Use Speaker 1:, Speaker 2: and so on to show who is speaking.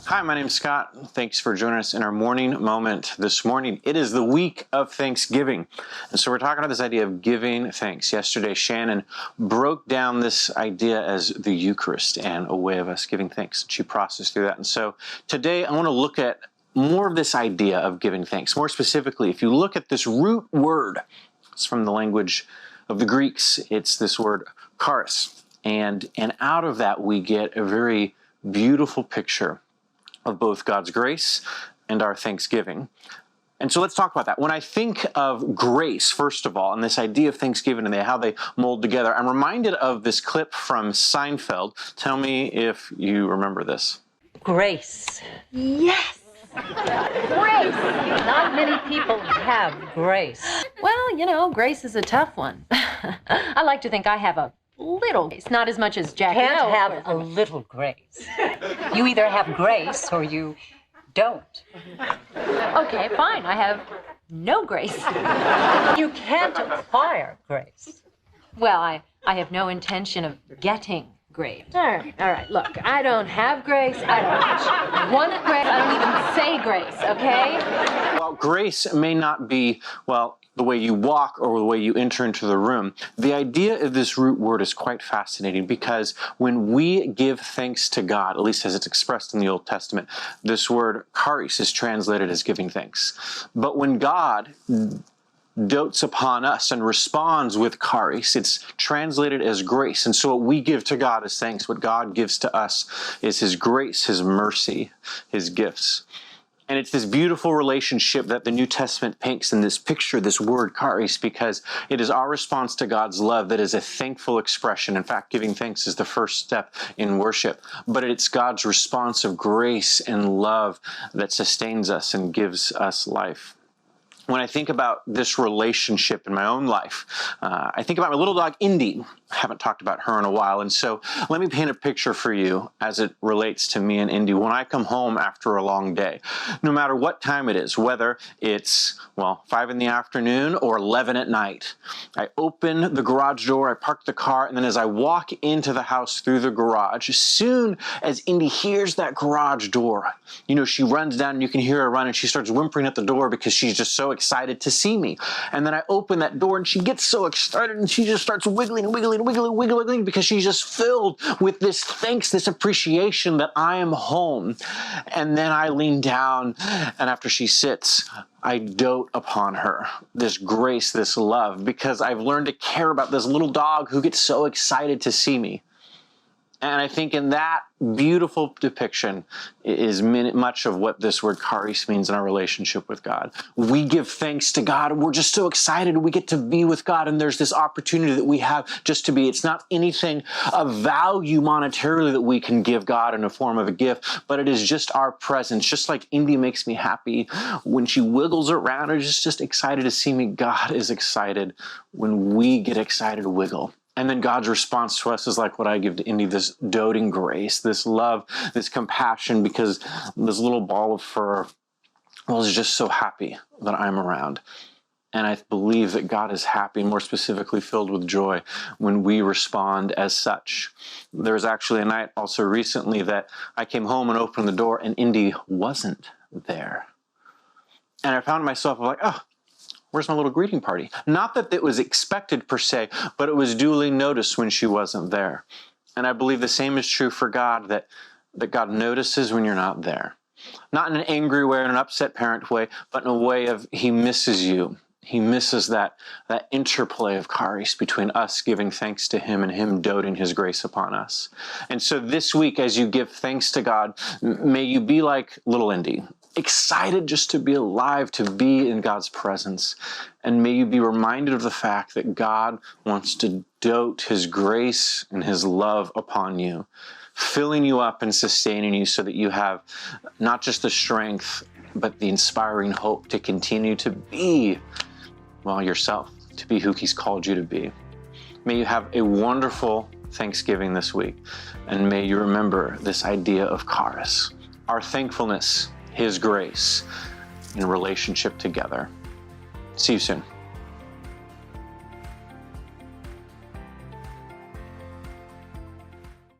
Speaker 1: Hi, my name's Scott. Thanks for joining us in our morning moment this morning. It is the week of Thanksgiving. And so we're talking about this idea of giving thanks. Yesterday, Shannon broke down this idea as the Eucharist and a way of us giving thanks. She processed through that. And so today I want to look at more of this idea of giving thanks. More specifically, if you look at this root word, it's from the language of the Greeks. It's this word charis. And out of that, we get a very beautiful picture of both God's grace and our thanksgiving. And so let's talk about that. When I think of grace, first of all, and this idea of thanksgiving and how they mold together, I'm reminded of this clip from Seinfeld. Tell me if you remember this.
Speaker 2: Grace.
Speaker 3: Yes! Grace!
Speaker 2: Not many people have grace. Well, grace is a tough one. I like to think I have a little grace, not as much as Jack.
Speaker 4: Can't have a little grace. You either have grace or you don't.
Speaker 2: Okay, fine. I have no grace.
Speaker 4: You can't acquire grace.
Speaker 2: Well, I have no intention of getting grace. All right. Look, I don't have grace. I don't want grace. I don't even say grace, okay?
Speaker 1: Well, grace may not be, the way you walk or the way you enter into the room. The idea of this root word is quite fascinating because when we give thanks to God, at least as it's expressed in the Old Testament, this word charis is translated as giving thanks. But when God dotes upon us and responds with charis, it's translated as grace. And so what we give to God is thanks. What God gives to us is His grace, His mercy, His gifts. And it's this beautiful relationship that the New Testament paints in this picture, this word charis, because it is our response to God's love that is a thankful expression. In fact, giving thanks is the first step in worship. But it's God's response of grace and love that sustains us and gives us life. When I think about this relationship in my own life, I think about my little dog, Indy. I haven't talked about her in a while. And so let me paint a picture for you as it relates to me and Indy. When I come home after a long day, no matter what time it is, whether it's, 5 in the afternoon or 11 at night, I open the garage door, I park the car, and then as I walk into the house through the garage, as soon as Indy hears that garage door, she runs down and you can hear her run and she starts whimpering at the door because she's just so excited to see me. And then I open that door and she gets so excited and she just starts wiggling because she's just filled with this thanks, this appreciation that I am home. And then I lean down and after she sits, I dote upon her, this grace, this love, because I've learned to care about this little dog who gets so excited to see me. And I think in that beautiful depiction is much of what this word charis means in our relationship with God. We give thanks to God, and we're just so excited we get to be with God, and there's this opportunity that we have just to be. It's not anything of value monetarily that we can give God in a form of a gift, but it is just our presence. Just like Indy makes me happy when she wiggles around or just excited to see me, God is excited when we get excited to wiggle. And then God's response to us is like what I give to Indy, this doting grace, this love, this compassion, because this little ball of fur is just so happy that I'm around. And I believe that God is happy, more specifically filled with joy, when we respond as such. There was actually a night also recently that I came home and opened the door and Indy wasn't there. And I found myself like, where's my little greeting party? Not that it was expected per se, but it was duly noticed when she wasn't there. And I believe the same is true for God, that God notices when you're not there. Not in an angry way or an upset parent way, but in a way of He misses you. He misses that interplay of charis between us giving thanks to Him and Him doting His grace upon us. And so this week, as you give thanks to God, may you be like little Indy, excited just to be alive, to be in God's presence. And may you be reminded of the fact that God wants to dote His grace and His love upon you, filling you up and sustaining you so that you have not just the strength, but the inspiring hope to continue to be, yourself, to be who He's called you to be. May you have a wonderful Thanksgiving this week, and may you remember this idea of charis, our thankfulness, His grace, in relationship together. See you soon.